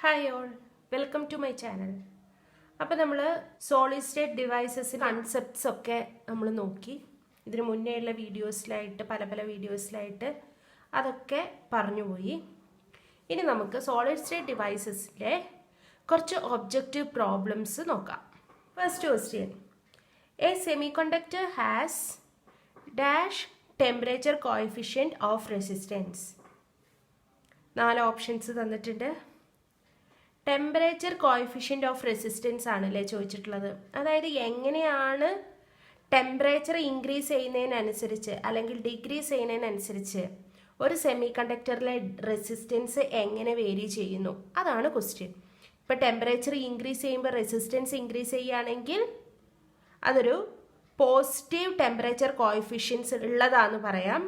Hi all, welcome to my channel. അപ്പോൾ നമ്മൾ solid state ഡിവൈസസിൻ്റെ concepts ഒക്കെ നമ്മൾ നോക്കി. ഇതിന് മുന്നേയുള്ള വീഡിയോസിലായിട്ട് പല വീഡിയോസിലായിട്ട് അതൊക്കെ പറഞ്ഞുപോയി. ഇനി നമുക്ക് സോളിഡ് സ്റ്റേറ്റ് ഡിവൈസസിൻ്റെ കുറച്ച് ഒബ്ജക്റ്റീവ് പ്രോബ്ലംസ് നോക്കാം. First question, a semi conductor has dash temperature coefficient of resistance. 4 options തന്നിട്ടുണ്ട്. ടെമ്പറേച്ചർ കോഎഫിഷ്യൻറ്റ് ഓഫ് റെസിസ്റ്റൻസ് ആണല്ലേ ചോദിച്ചിട്ടുള്ളത്. അതായത് എങ്ങനെയാണ് ടെമ്പറേച്ചർ ഇൻക്രീസ് ചെയ്യുന്നതിനനുസരിച്ച് അല്ലെങ്കിൽ ഡിക്രീസ് ചെയ്യുന്നതിനനുസരിച്ച് ഒരു സെമി കണ്ടക്ടറിലെ റെസിസ്റ്റൻസ് എങ്ങനെ വേരി ചെയ്യുന്നു, അതാണ് ക്വസ്റ്റ്യൻ. ഇപ്പോൾ ടെമ്പറേച്ചർ ഇൻക്രീസ് ചെയ്യുമ്പോൾ റെസിസ്റ്റൻസ് ഇൻക്രീസ് ചെയ്യുകയാണെങ്കിൽ അതൊരു പോസിറ്റീവ് ടെമ്പറേച്ചർ കോഎഫിഷ്യൻസ് ഉള്ളതാണെന്ന് പറയാം.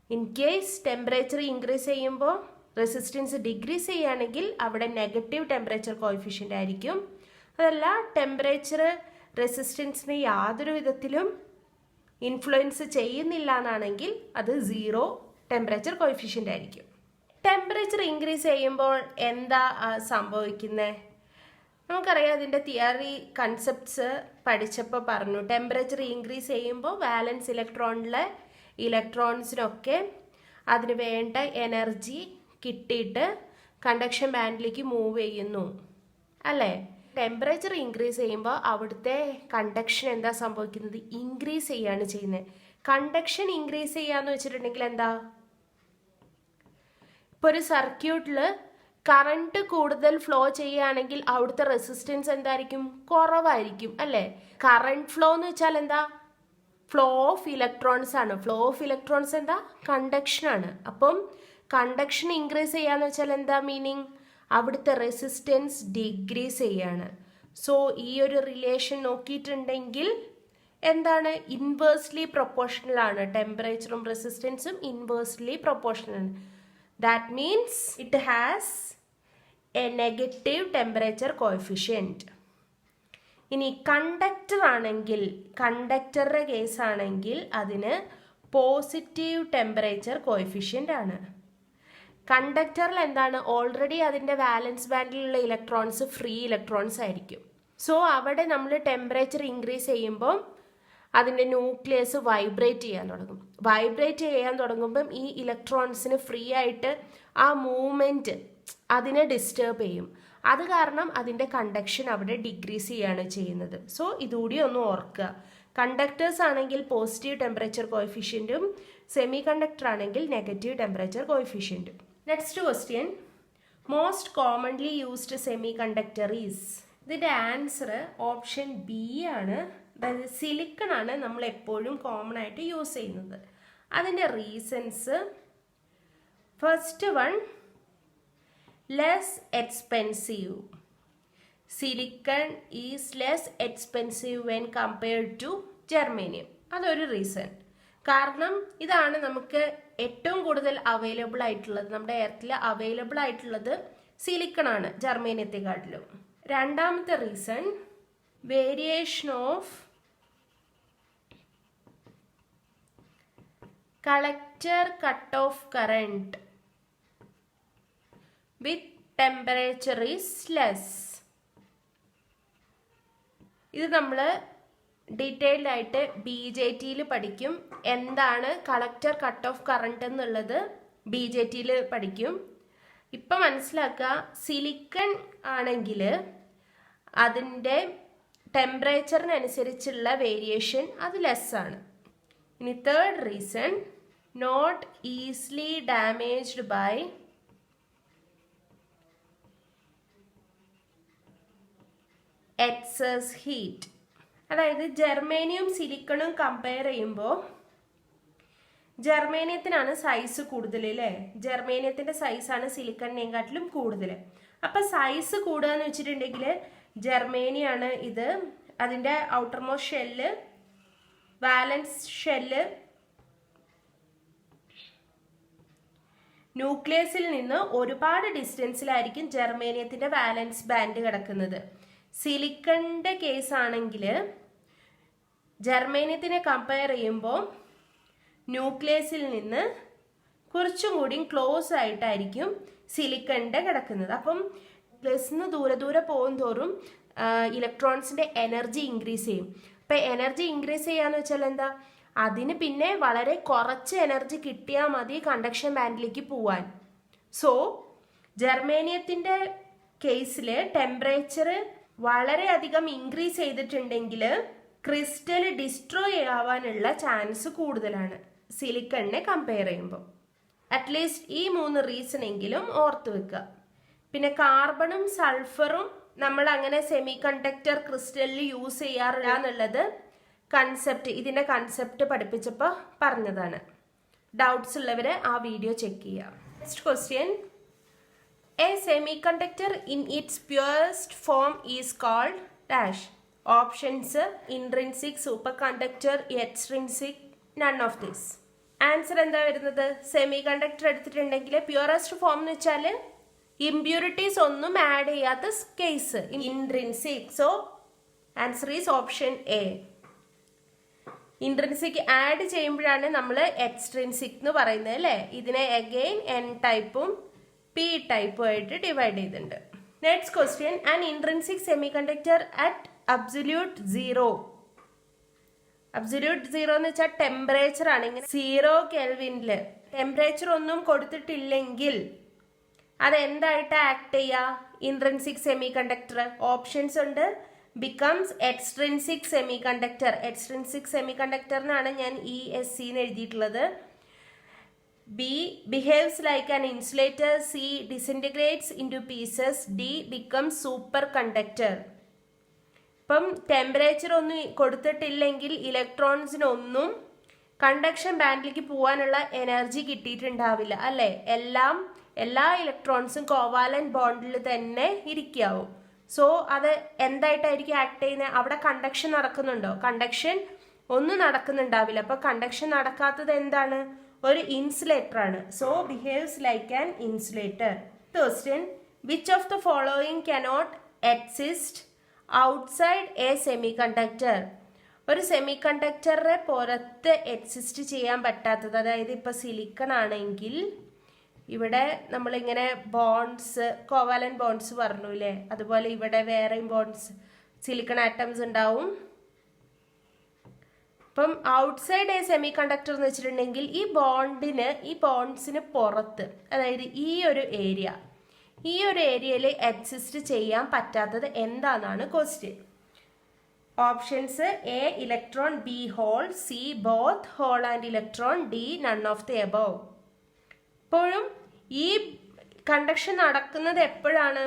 ഇൻ കേസ് ടെമ്പറേച്ചർ ഇൻക്രീസ് ചെയ്യുമ്പോൾ റെസിസ്റ്റൻസ് ഡിക്രീസ് ചെയ്യുകയാണെങ്കിൽ അവിടെ നെഗറ്റീവ് ടെമ്പറേച്ചർ കോഎഫിഷ്യൻ്റ് ആയിരിക്കും. അതല്ല, ടെമ്പറേച്ചർ റെസിസ്റ്റൻസിനെ യാതൊരു വിധത്തിലും ഇൻഫ്ലുവൻസ് ചെയ്യുന്നില്ല എന്നാണെങ്കിൽ അത് 0 ടെമ്പറേച്ചർ കോഎഫിഷ്യൻ്റ് ആയിരിക്കും. ടെമ്പറേച്ചർ ഇൻക്രീസ് ചെയ്യുമ്പോൾ എന്താ സംഭവിക്കുന്നത്? നമുക്കറിയാം, അതിൻ്റെ തിയറി കൺസെപ്റ്റ്സ് പഠിച്ചപ്പോൾ പറഞ്ഞു. ടെമ്പറേച്ചർ ഇൻക്രീസ് ചെയ്യുമ്പോൾ വാലൻസ് ഇലക്ട്രോണിലെ ഇലക്ട്രോൺസിനൊക്കെ അതിന് വേണ്ട എനർജി കിട്ടിയിട്ട് കണ്ടക്ഷൻ ബാൻഡിലേക്ക് മൂവ് ചെയ്യുന്നു അല്ലേ. ടെമ്പറേച്ചർ ഇൻക്രീസ് ചെയ്യുമ്പോൾ അവിടുത്തെ കണ്ടക്ഷൻ എന്താ സംഭവിക്കുന്നത്? ഇൻക്രീസ് ചെയ്യാണ് ചെയ്യുന്നത്. കണ്ടക്ഷൻ ഇൻക്രീസ് ചെയ്യാന്ന് വെച്ചിട്ടുണ്ടെങ്കിൽ എന്താ, ഇപ്പോൾ ഒരു സർക്യൂട്ടിൽ കറണ്ട് കൂടുതൽ ഫ്ലോ ചെയ്യുകയാണെങ്കിൽ അവിടുത്തെ റെസിസ്റ്റൻസ് എന്തായിരിക്കും? കുറവായിരിക്കും അല്ലേ. കറണ്ട് ഫ്ലോ എന്ന് വെച്ചാൽ എന്താ? ഫ്ലോ ഓഫ് ഇലക്ട്രോൺസ് ആണ്. ഫ്ലോ ഓഫ് ഇലക്ട്രോൺസ് എന്താ? കണ്ടക്ഷൻ ആണ്. അപ്പം കണ്ടക്ഷൻ ഇൻക്രീസ് ചെയ്യാന്ന് വെച്ചാൽ എന്താ മീനിങ്? അവിടുത്തെ റെസിസ്റ്റൻസ് ഡിക്രീസ് ചെയ്യാണ്. സോ ഈ ഒരു റിലേഷൻ നോക്കിയിട്ടുണ്ടെങ്കിൽ എന്താണ്? ഇൻവേഴ്സ്ലി പ്രൊപ്പോർഷണൽ ആണ്. ടെമ്പറേച്ചറും റെസിസ്റ്റൻസും ഇൻവേഴ്സ്ലി പ്രൊപ്പോർഷണൽ ആണ്. That means it has A negative temperature coefficient. ഇനി കണ്ടക്ടർ ആണെങ്കിൽ, കണ്ടക്ടറുടെ കേസ് ആണെങ്കിൽ അതിന് പോസിറ്റീവ് ടെമ്പറേച്ചർ കോഎഫിഷ്യൻ്റ് ആണ്. കണ്ടക്ടറിൽ എന്താണ്? ഓൾറെഡി അതിൻ്റെ വാലൻസ് ബാൻഡിലുള്ള ഇലക്ട്രോൺസ് ഫ്രീ ഇലക്ട്രോൺസ് ആയിരിക്കും. സോ അവിടെ നമ്മൾ ടെമ്പറേച്ചർ ഇൻക്രീസ് ചെയ്യുമ്പം അതിൻ്റെ ന്യൂക്ലിയസ് വൈബ്രേറ്റ് ചെയ്യാൻ തുടങ്ങും. വൈബ്രേറ്റ് ചെയ്യാൻ തുടങ്ങുമ്പം ഈ ഇലക്ട്രോൺസിന് ഫ്രീ ആയിട്ട് ആ മൂവ്മെൻറ്റ് അതിനെ ഡിസ്റ്റർബ് ചെയ്യും. അത് കാരണം അതിൻ്റെ കണ്ടക്ഷൻ അവിടെ ഡിക്രീസ് ചെയ്യാണ് ചെയ്യുന്നത്. സോ ഇതുകൂടി ഒന്ന് ഓർക്കുക. കണ്ടക്ടേഴ്സ് ആണെങ്കിൽ പോസിറ്റീവ് ടെമ്പറേച്ചർ കോഎഫിഷ്യൻറ്റും സെമി കണ്ടക്ടർ ആണെങ്കിൽ നെഗറ്റീവ് ടെമ്പറേച്ചർ കോഎഫിഷ്യൻറ്റും. Next question, most commonly used semiconductor is. ഇതിൻ്റെ ആൻസർ ഓപ്ഷൻ ബി ആണ്. അതായത് സിലിക്കൺ ആണ് നമ്മൾ എപ്പോഴും കോമൺ ആയിട്ട് യൂസ് ചെയ്യുന്നത്. അതിൻ്റെ reasons, first one, less expensive. Silicon is less expensive when compared to germanium. അതൊരു റീസൺ. കാരണം ഇതാണ് നമുക്ക് ഏറ്റവും കൂടുതൽ അവൈലബിൾ ആയിട്ടുള്ളത്. നമ്മുടെ എർത്തിൽ അവൈലബിൾ ആയിട്ടുള്ളത് സിലിക്കൺ ആണ് ജർമേനിയത്തെക്കാട്ടിലും. രണ്ടാമത്തെ reason, variation of collector cut off current with temperature is less. ഇത് നമ്മൾ ഡീറ്റെയിൽഡ് ആയിട്ട് BJT പഠിക്കും. എന്താണ് കളക്ടർ കട്ട് ഓഫ് കറണ്ട് എന്നുള്ളത് BJT പഠിക്കും. ഇപ്പം മനസ്സിലാക്കുക, സിലിക്കൺ ആണെങ്കിൽ അതിൻ്റെ ടെമ്പറേച്ചറിനനുസരിച്ചുള്ള വേരിയേഷൻ അത് ലെസ് ആണ്. ഇനി third reason, not easily damaged by excess heat. അതായത് ജർമേനിയം സിലിക്കണും കമ്പയർ ചെയ്യുമ്പോൾ ജർമേനിയത്തിനാണ് സൈസ് കൂടുതൽ അല്ലേ. ജർമേനിയത്തിൻ്റെ സൈസാണ് സിലിക്കണിനെക്കാട്ടിലും കൂടുതൽ. അപ്പം സൈസ് കൂടുക എന്ന് വെച്ചിട്ടുണ്ടെങ്കിൽ ജർമേനിയാണ് ഇത്. അതിൻ്റെ ഔട്ടർമോസ്റ്റ് ഷെല്ല്, വാലൻസ് ഷെല്ല്, ന്യൂക്ലിയസിൽ നിന്ന് ഒരുപാട് ഡിസ്റ്റൻസിലായിരിക്കും ജർമേനിയത്തിൻ്റെ വാലൻസ് ബാൻഡ് കിടക്കുന്നത്. സിലിക്കണിൻ്റെ കേസ് ആണെങ്കിൽ ജർമേനിയത്തിനെ കമ്പയർ ചെയ്യുമ്പോൾ ന്യൂക്ലിയസിൽ നിന്ന് കുറച്ചും കൂടി ക്ലോസ് ആയിട്ടായിരിക്കും സിലിക്കണിൻ്റെ കിടക്കുന്നത്. അപ്പം പ്ലസ് ദൂരെ ദൂരെ പോകും തോറും ഇലക്ട്രോൺസിന്റെ എനർജി ഇൻക്രീസ് ചെയ്യും. ഇപ്പൊ എനർജി ഇൻക്രീസ് ചെയ്യാന്ന് വെച്ചാൽ എന്താ, അതിന് പിന്നെ വളരെ കുറച്ച് എനർജി കിട്ടിയാൽ മതി കണ്ടക്ഷൻ ബാൻഡിലേക്ക് പോവാൻ. സോ ജർമേനിയത്തിന്റെ കേസിൽ ടെമ്പറേച്ചർ വളരെയധികം ഇൻക്രീസ് ചെയ്തിട്ടുണ്ടെങ്കിൽ ക്രിസ്റ്റൽ ഡിസ്ട്രോയ് ആവാനുള്ള ചാൻസ് കൂടുതലാണ് സിലിക്കണിനെ കമ്പയർ ചെയ്യുമ്പോൾ. അറ്റ്ലീസ്റ്റ് ഈ 3 റീസണെങ്കിലും ഓർത്ത് വെക്കുക. പിന്നെ കാർബണും സൾഫറും നമ്മൾ അങ്ങനെ സെമി കണ്ടക്ടർ ക്രിസ്റ്റലിൽ യൂസ് ചെയ്യാറില്ല എന്നുള്ളത് കൺസെപ്റ്റ്, ഇതിന്റെ കൺസെപ്റ്റ് പഠിപ്പിച്ചപ്പോൾ പറഞ്ഞതാണ്. ഡൗട്ട്സ് ഉള്ളവരെ ആ വീഡിയോ ചെക്ക് ചെയ്യുക. Next question, a semi conductor in its purest form is called dash. Options intrinsic, superconductor, extrinsic, none of this. Answer എന്താ വരുന്നത്? സെമി കണ്ടക്ടർ എടുത്തിട്ടുണ്ടെങ്കിൽ പ്യൂറസ്റ്റ് ഫോം എന്ന് വെച്ചാൽ ഇംപ്യൂരിറ്റീസ് ഒന്നും ആഡ് ചെയ്യാത്ത case intrinsic. So answer is option A. Intrinsic add ചെയ്യുമ്പോഴാണ് നമ്മൾ extrinsic എന്ന് പറയുന്നത് അല്ലേ. ഇതിനെ അഗെയിൻ എൻ ടൈപ്പും പി ടൈപ്പും ആയിട്ട് ഡിവൈഡ് ചെയ്തിട്ടുണ്ട്. Next question, an intrinsic semi conductor at absolute zero. Absolute zero എന്ന് വെച്ചാൽ ടെമ്പറേച്ചർ ആണ്. ഇങ്ങനെ 0 കെൽവിനില് ടെമ്പറേച്ചർ ഒന്നും കൊടുത്തിട്ടില്ലെങ്കിൽ അത് എന്തായിട്ട് ആക്ട് ചെയ്യുക? Intrinsic semiconductor. ഓപ്ഷൻസ് ഉണ്ട്, becomes extrinsic semiconductor. Extrinsic സെമി കണ്ടക്ടറിനാണ് ഞാൻ ESC എന്ന് എഴുതിയിട്ടുള്ളത്. B behaves like an insulator. C disintegrates into pieces. D becomes superconductor. ഇപ്പം ടെമ്പറേച്ചർ ഒന്നും കൊടുത്തിട്ടില്ലെങ്കിൽ ഇലക്ട്രോൺസിനൊന്നും കണ്ടക്ഷൻ ബാൻഡിലേക്ക് പോകാനുള്ള എനർജി കിട്ടിയിട്ടുണ്ടാവില്ല അല്ലേ. എല്ലാ ഇലക്ട്രോൺസും കോവാലന്റ് ബോണ്ടിൽ തന്നെ ഇരിക്കാവും. സോ അത് എന്തായിട്ടായിരിക്കും ആക്ട് ചെയ്യുന്നത്? അവിടെ കണ്ടക്ഷൻ നടക്കുന്നുണ്ടോ? കണ്ടക്ഷൻ ഒന്നും നടക്കുന്നുണ്ടാവില്ല. അപ്പൊ കണ്ടക്ഷൻ നടക്കാത്തത് എന്താണ്? ഒരു ഇൻസുലേറ്റർ ആണ്. So behaves like an insulator. Question, which of the following cannot exist outside A semi conductor. ഒരു സെമി കണ്ടക്ടറെ പുറത്ത് എക്സിസ്റ്റ് ചെയ്യാൻ പറ്റാത്തത്, അതായത് ഇപ്പൊ സിലിക്കൺ ആണെങ്കിൽ ഇവിടെ നമ്മളിങ്ങനെ ബോൺഡ്സ്, കോവാലന്റ് ബോൺഡ്സ് പറഞ്ഞു അല്ലേ, അതുപോലെ ഇവിടെ വേറെയും ബോൺഡ്സ്, സിലിക്കൺ ആറ്റംസ് ഉണ്ടാവും. അപ്പം ഔട്ട്സൈഡ് എ സെമി കണ്ടക്ടർ എന്ന് വെച്ചിട്ടുണ്ടെങ്കിൽ ഈ ബോൺഡ്സിന് പുറത്ത്, അതായത് ഈ ഒരു ഏരിയയിൽ എക്സിസ്റ്റ് ചെയ്യാൻ പറ്റാത്തത് എന്താണെന്നാണ് question. Options A electron, B hole, C both hole and electron, D none of the above. എപ്പോഴും ഈ കണ്ടക്ഷൻ നടക്കുന്നത് എപ്പോഴാണ്,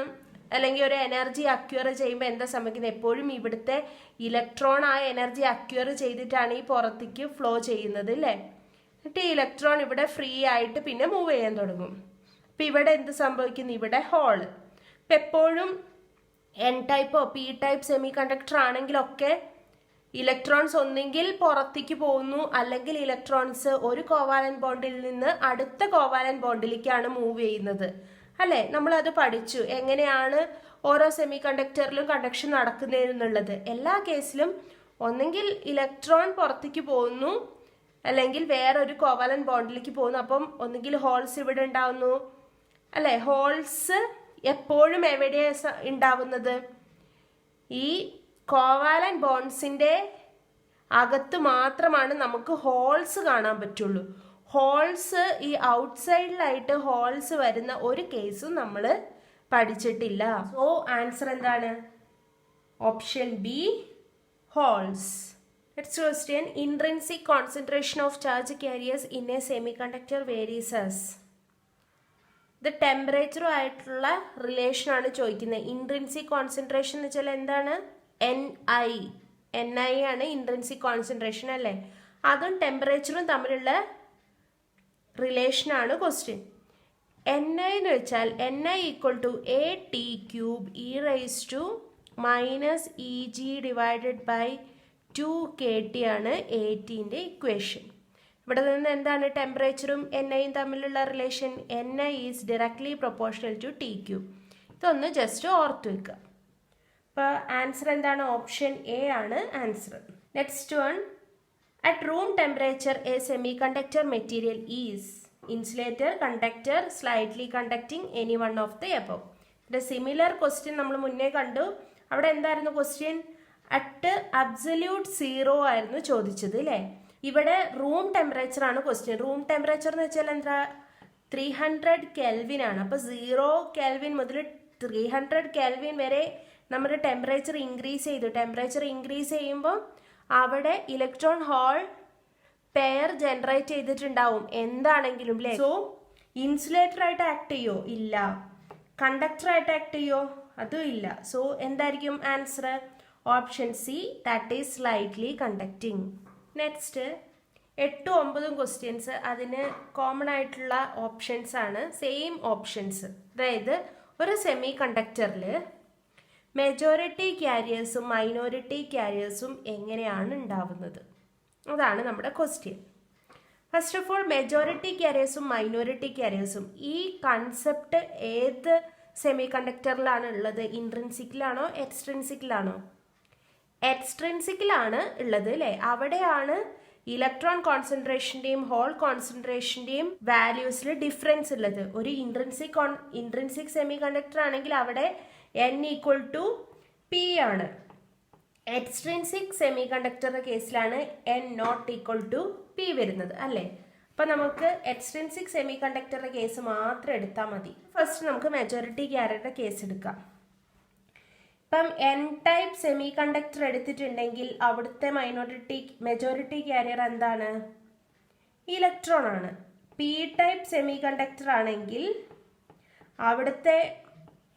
അല്ലെങ്കിൽ ഒരു എനർജി അക്വയർ ചെയ്യുമ്പോൾ എന്താ സംഭവിക്കുന്നത്? എപ്പോഴും ഇവിടുത്തെ ഇലക്ട്രോൺ ആ എനർജി അക്വയർ ചെയ്തിട്ടാണ് ഈ പുറത്തേക്ക് ഫ്ലോ ചെയ്യുന്നത് അല്ലേ. എന്നിട്ട് ഈ ഇലക്ട്രോൺ ഇവിടെ ഫ്രീ ആയിട്ട് പിന്നെ മൂവ് ചെയ്യാൻ തുടങ്ങും. അപ്പൊ ഇവിടെ എന്ത് സംഭവിക്കുന്നു? ഇവിടെ ഹോള്. ഇപ്പൊ എപ്പോഴും എൻ ടൈപ്പോ പി ടൈപ്പ് സെമി കണ്ടക്ടർ ആണെങ്കിലൊക്കെ ഇലക്ട്രോൺസ് ഒന്നെങ്കിൽ പുറത്തേക്ക് പോകുന്നു, അല്ലെങ്കിൽ ഇലക്ട്രോൺസ് ഒരു കോവാലന്റ് ബോണ്ടിൽ നിന്ന് അടുത്ത കോവാലന്റ് ബോണ്ടിലേക്കാണ് മൂവ് ചെയ്യുന്നത് അല്ലെ. നമ്മൾ അത് പഠിച്ചു, എങ്ങനെയാണ് ഓരോ സെമി കണ്ടക്ടറിലും കണ്ടക്ഷൻ നടക്കുന്നതെന്നുള്ളത്. എല്ലാ കേസിലും ഒന്നെങ്കിൽ ഇലക്ട്രോൺ പുറത്തേക്ക് പോകുന്നു, അല്ലെങ്കിൽ വേറൊരു കോവാലന്റ് ബോണ്ടിലേക്ക് പോകുന്നു. അപ്പം ഒന്നുകിൽ ഹോൾസ് ഇവിടെ ഉണ്ടാവുന്നു അല്ലെ. ഹോൾസ് എപ്പോഴും എവിടെയാണ് ഉണ്ടാവുന്നത്? ഈ കോവാലന്റ് ബോൺസിന്റെ അകത്ത് മാത്രമാണ് നമുക്ക് ഹോൾസ് കാണാൻ പറ്റുള്ളൂ. ഹോൾസ് ഈ ഔട്ട്സൈഡിലായിട്ട് ഹോൾസ് വരുന്ന ഒരു കേസും നമ്മൾ പഠിച്ചിട്ടില്ല. സോ ആൻസർ എന്താണ്? Option B, holes. Next question, intrinsic concentration of charge carriers in a semi conductor varies as. ഇത് ടെമ്പറേച്ചറും ആയിട്ടുള്ള റിലേഷൻ ആണ് ചോദിക്കുന്നത്. ഇൻട്രിൻസിക് കോൺസെൻട്രേഷൻ എന്ന് വെച്ചാൽ എന്താണ്? NI ആണ് ഇൻട്രിൻസിക് കോൺസെൻട്രേഷൻ അല്ലേ. അതും ടെമ്പറേച്ചറും തമ്മിലുള്ള റിലേഷൻ ആണ് ക്വസ്റ്റ്യൻ. NI എന്ന് വെച്ചാൽ NI equal to AT cube e⁻ divided by 2kT ആണ് ATന്റെ ഇക്വേഷൻ. ഇവിടെ നിന്ന് എന്താണ് ടെമ്പറേച്ചറും NIയും തമ്മിലുള്ള relation? NI is directly proportional to TQ. ഇതൊന്ന് ജസ്റ്റ് ഓർത്ത് വെക്കുക. അപ്പോൾ ആൻസർ എന്താണ്? ഓപ്ഷൻ എ ആണ് answer. Next one, at room temperature a semi conductor material is insulator, conductor, slightly conducting, any one of the above. Similar question നമ്മൾ മുന്നേ കണ്ടു. അവിടെ എന്തായിരുന്നു ക്വസ്റ്റ്യൻ? അറ്റ് അബ്സല്യൂട്ട് സീറോ ആയിരുന്നു ചോദിച്ചത് അല്ലേ? ഇവിടെ റൂം ടെമ്പറേച്ചർ ആണ് ക്വസ്റ്റ്യൻ. റൂം ടെമ്പറേച്ചർ എന്ന് വെച്ചാൽ എന്താ? 300 കെൽവിൻ ആണ്. അപ്പോൾ 0 കെൽവിൻ മുതൽ 300 കെൽവിൻ വരെ നമ്മുടെ ടെമ്പറേച്ചർ ഇൻക്രീസ് ചെയ്തു. ടെമ്പറേച്ചർ ഇൻക്രീസ് ചെയ്യുമ്പോൾ അവിടെ ഇലക്ട്രോൺ ഹോൾ പെയർ ജനറേറ്റ് ചെയ്തിട്ടുണ്ടാവും എന്താണെങ്കിലും അല്ലേ? സോ ഇൻസുലേറ്റർ ആയിട്ട് ആക്ട് ചെയ്യോ? ഇല്ല. കണ്ടക്ടർ ആയിട്ട് ആക്ട് ചെയ്യോ? അതും ഇല്ല. സോ എന്തായിരിക്കും answer? Option C, that is slightly conducting. Next 8ഉം 9ഉം ക്വസ്റ്റ്യൻസ് അതിന് കോമൺ ആയിട്ടുള്ള ഓപ്ഷൻസ് ആണ്, സെയിം ഓപ്ഷൻസ്. അതായത് ഒരു സെമി കണ്ടക്ടറിൽ മെജോറിറ്റി ക്യാരിയേഴ്സും മൈനോറിറ്റി ക്യാരിയേഴ്സും എങ്ങനെയാണ് ഉണ്ടാവുന്നത്? അതാണ് നമ്മുടെ question. First of all, majority ക്യാരിയേഴ്സും മൈനോറിറ്റി ക്യാരിയേഴ്സും ഈ കൺസെപ്റ്റ് ഏത് സെമി കണ്ടക്ടറിലാണ് ഉള്ളത്? ഇൻട്രിൻസിക്കിലാണോ എക്സ്ട്രിൻസിക്കിലാണോ? എക്സ്ട്രിൻസിക്കിലാണ് ഉള്ളത് അല്ലേ? അവിടെയാണ് ഇലക്ട്രോൺ കോൺസെൻട്രേഷന്റെയും ഹോൾ കോൺസെൻട്രേഷന്റെയും വാല്യൂസിൽ ഡിഫറൻസ് ഉള്ളത്. ഒരു ഇൻട്രിൻസിക് സെമി കണ്ടക്ടർ ആണെങ്കിൽ അവിടെ N=P ആണ്. എക്സ്ട്രിൻസിക് സെമി കണ്ടക്ടറുടെ കേസിലാണ് N=P വരുന്നത് അല്ലേ? അപ്പൊ നമുക്ക് എക്സ്ട്രിൻസിക് സെമി കണ്ടക്ടറുടെ കേസ് മാത്രം എടുത്താൽ മതി. ഫസ്റ്റ് നമുക്ക് മെജോറിറ്റി ക്യാരിയറുടെ കേസ് എടുക്കാം. ഇപ്പം N ടൈപ്പ് സെമി കണ്ടക്ടർ എടുത്തിട്ടുണ്ടെങ്കിൽ അവിടുത്തെ മെജോറിറ്റി ക്യാരിയർ എന്താണ്? ഇലക്ട്രോൺ ആണ്. P ടൈപ്പ് സെമി കണ്ടക്ടർ ആണെങ്കിൽ അവിടുത്തെ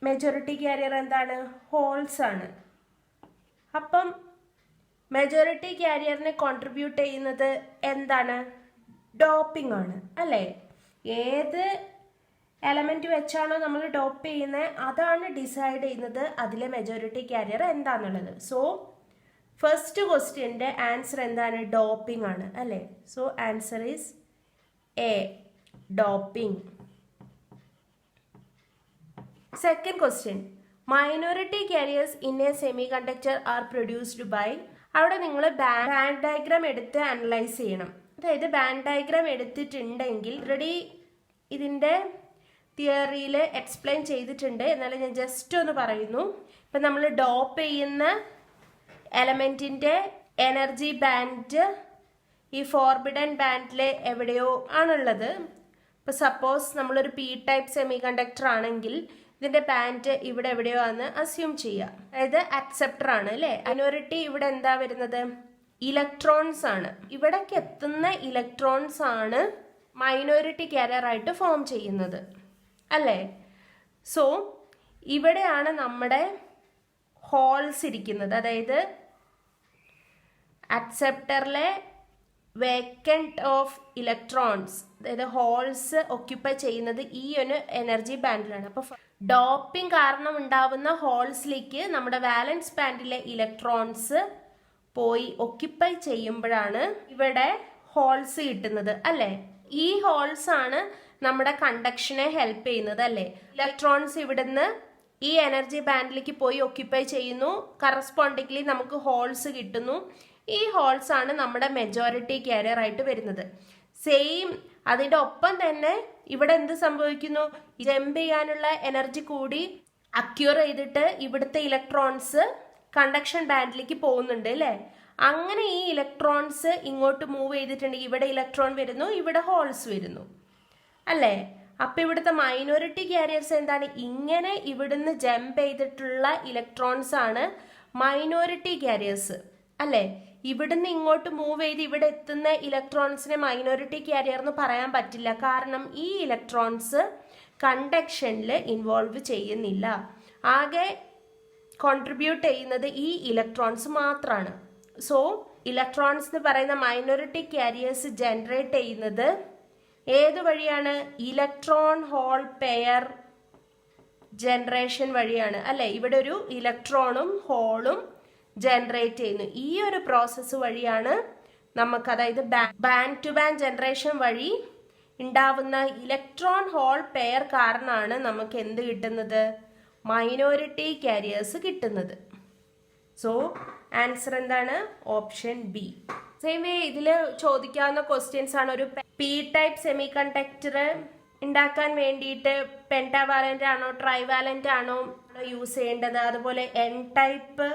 മെജോറിറ്റി ക്യാരിയർ എന്താണ്? ഹോൾസ് ആണ്. അപ്പം മെജോറിറ്റി ക്യാരിയറിനെ കോൺട്രിബ്യൂട്ട് ചെയ്യുന്നത് എന്താണ്? ഡോപ്പിംഗ് ആണ് അല്ലേ? ഏത് എലമെന്റ് വെച്ചാണോ നമ്മൾ ഡോപ്പ് ചെയ്യുന്നത് അതാണ് ഡിസൈഡ് ചെയ്യുന്നത് അതിലെ മെജോറിറ്റി ക്യാരിയർ എന്താണെന്നുള്ളത്. സോ ഫസ്റ്റ് ക്വസ്റ്റ്യൻ്റെ ആൻസർ എന്താണ്? ഡോപ്പിംഗ് ആണ് അല്ലേ? So answer is A, doping. Second question, minority carriers in a semi conductor are produced by. അവിടെ നിങ്ങൾ ബാൻഡ് ഡയഗ്രാം എടുത്ത് അനലൈസ് ചെയ്യണം. അതായത് ബാൻഡ് ഡയഗ്രാം എടുത്തിട്ടുണ്ടെങ്കിൽ ഓൾറെഡി ഇതിൻ്റെ തിയറിയിൽ എക്സ്പ്ലെയിൻ ചെയ്തിട്ടുണ്ട്, എന്നാലും ഞാൻ ജസ്റ്റ് ഒന്ന് പറയുന്നു. ഇപ്പം നമ്മൾ ഡോപ്പ് ചെയ്യുന്ന എലമെൻറ്റിൻ്റെ എനർജി ബാൻഡ് ഈ ഫോർബിഡൻ ബാൻഡിൽ എവിടെയോ ആണുള്ളത്. ഇപ്പോൾ സപ്പോസ് നമ്മളൊരു P ടൈപ്പ് സെമി കണ്ടക്ടർ ആണെങ്കിൽ ഇതിൻ്റെ ബാൻഡ് ഇവിടെ എവിടെയോ ആണ് അസ്യൂം ചെയ്യുക. അതായത് അക്സെപ്റ്റർ ആണ് അല്ലേ? മൈനോറിറ്റി ഇവിടെ എന്താ വരുന്നത്? ഇലക്ട്രോൺസ് ആണ്. ഇവിടേക്ക് എത്തുന്ന ഇലക്ട്രോൺസ് ആണ് മൈനോറിറ്റി ക്യാരിയർ ആയിട്ട് ഫോം ചെയ്യുന്നത് അല്ലേ? സോ ഇവിടെയാണ് നമ്മുടെ ഹോൾസ് ഇരിക്കുന്നത്. അതായത് അക്സെപ്റ്ററിലെ വേക്കൻറ്റ് ഓഫ് ഇലക്ട്രോൺസ്, അതായത് ഹോൾസ് ഒക്യുപ്പൈ ചെയ്യുന്നത് ഈ ഒരു എനർജി ബാൻഡിലാണ്. അപ്പോൾ ഡോപ്പിംഗ് കാരണം ഉണ്ടാവുന്ന ഹോൾസിലേക്ക് നമ്മുടെ വാലൻസ് ബാൻഡിലെ ഇലക്ട്രോൺസ് പോയി ഒക്യുപ്പൈ ചെയ്യുമ്പോഴാണ് ഇവിടെ ഹോൾസ് കിട്ടുന്നത് അല്ലേ? ഈ ഹോൾസ് ആണ് നമ്മുടെ കണ്ടക്ഷനെ ഹെൽപ്പ് ചെയ്യുന്നത് അല്ലേ? ഇലക്ട്രോൺസ് ഇവിടുന്ന് ഈ എനർജി ബാൻഡിലേക്ക് പോയി ഒക്യുപ്പൈ ചെയ്യുന്നു, കറസ്പോണ്ടിംഗ്ലി നമുക്ക് ഹോൾസ് കിട്ടുന്നു. ഈ ഹോൾസ് ആണ് നമ്മുടെ മെജോറിറ്റി ക്യാരിയർ ആയിട്ട് വരുന്നത്. സെയിം അതിൻ്റെ ഒപ്പം തന്നെ ഇവിടെ എന്ത് സംഭവിക്കുന്നു? ജമ്പ് ചെയ്യാനുള്ള എനർജി കൂടി അക്യൂർ ചെയ്തിട്ട് ഇവിടുത്തെ ഇലക്ട്രോൺസ് കണ്ടക്ഷൻ ബാൻഡിലേക്ക് പോകുന്നുണ്ട് അല്ലേ? അങ്ങനെ ഈ ഇലക്ട്രോൺസ് ഇങ്ങോട്ട് മൂവ് ചെയ്തിട്ടുണ്ടെങ്കിൽ ഇവിടെ ഇലക്ട്രോൺ വരുന്നു, ഇവിടെ ഹോൾസ് വരുന്നു അല്ലേ? അപ്പൊ ഇവിടുത്തെ മൈനോറിറ്റി ക്യാരിയേഴ്സ് എന്താണ്? ഇങ്ങനെ ഇവിടുന്ന് ജമ്പ് ചെയ്തിട്ടുള്ള ഇലക്ട്രോൺസ് ആണ് മൈനോറിറ്റി ക്യാരിയേഴ്സ് അല്ലേ? ഇവിടുന്ന് ഇങ്ങോട്ട് മൂവ് ചെയ്ത് ഇവിടെ എത്തുന്ന ഇലക്ട്രോൺസിനെ മൈനോറിറ്റി ക്യാരിയർ എന്ന് പറയാൻ പറ്റില്ല. കാരണം ഈ ഇലക്ട്രോൺസ് കണ്ടക്ഷനിൽ ഇൻവോൾവ് ചെയ്യുന്നില്ല. ആകെ കോൺട്രിബ്യൂട്ട് ചെയ്യുന്നത് ഈ ഇലക്ട്രോൺസ് മാത്രമാണ്. സോ ഇലക്ട്രോൺസ് എന്ന് പറയുന്ന മൈനോറിറ്റി ക്യാരിയേഴ്സ് ജനറേറ്റ് ചെയ്യുന്നത് ഏത് വഴിയാണ്? ഇലക്ട്രോൺ ഹോൾ പെയർ ജനറേഷൻ വഴിയാണ് അല്ലേ? ഇവിടെ ഒരു ഇലക്ട്രോണും ഹോളും ജനറേറ്റ് ചെയ്യുന്നു. ഈ ഒരു പ്രോസസ്സ് വഴിയാണ് നമുക്ക്, അതായത് ബാൻഡ് ടു ബാൻഡ് ജനറേഷൻ വഴി ഉണ്ടാവുന്ന ഇലക്ട്രോൺ ഹോൾ പെയർ കാരണമാണ് നമുക്ക് എന്ത് കിട്ടുന്നത്? മൈനോറിറ്റി ക്യാരിയേഴ്സ് കിട്ടുന്നത്. സോ ആൻസർ എന്താണ്? Option B. സെയിം വേ ഇതിൽ ചോദിക്കാവുന്ന ക്വസ്റ്റ്യൻസ് ആണ്. ഒരു P ടൈപ്പ് സെമി കണ്ടക്ടർ ഉണ്ടാക്കാൻ വേണ്ടിയിട്ട് പെൻറ്റാവാലൻ്റ് ആണോ ട്രൈവാലൻ്റ് ആണോ യൂസ് ചെയ്യേണ്ടത്, അതുപോലെ എൻ ടൈപ്പ്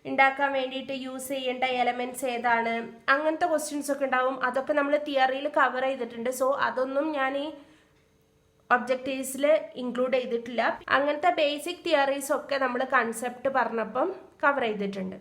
ഉണ്ടാക്കാൻ വേണ്ടിയിട്ട് യൂസ് ചെയ്യേണ്ട എലമെന്റ്സ് ഏതാണ്, അങ്ങനത്തെ ക്വസ്റ്റ്യൻസ് ഒക്കെ ഉണ്ടാവും. അതൊക്കെ നമ്മൾ തിയറിയിൽ കവർ ചെയ്തിട്ടുണ്ട്. സോ അതൊന്നും ഞാൻ ഈ ഒബ്ജക്റ്റീവ്സിൽ ഇൻക്ലൂഡ് ചെയ്തിട്ടില്ല. അങ്ങനത്തെ ബേസിക് തിയറീസ് ഒക്കെ നമ്മൾ കൺസെപ്റ്റ് പറഞ്ഞപ്പം കവർ ചെയ്തിട്ടുണ്ട്.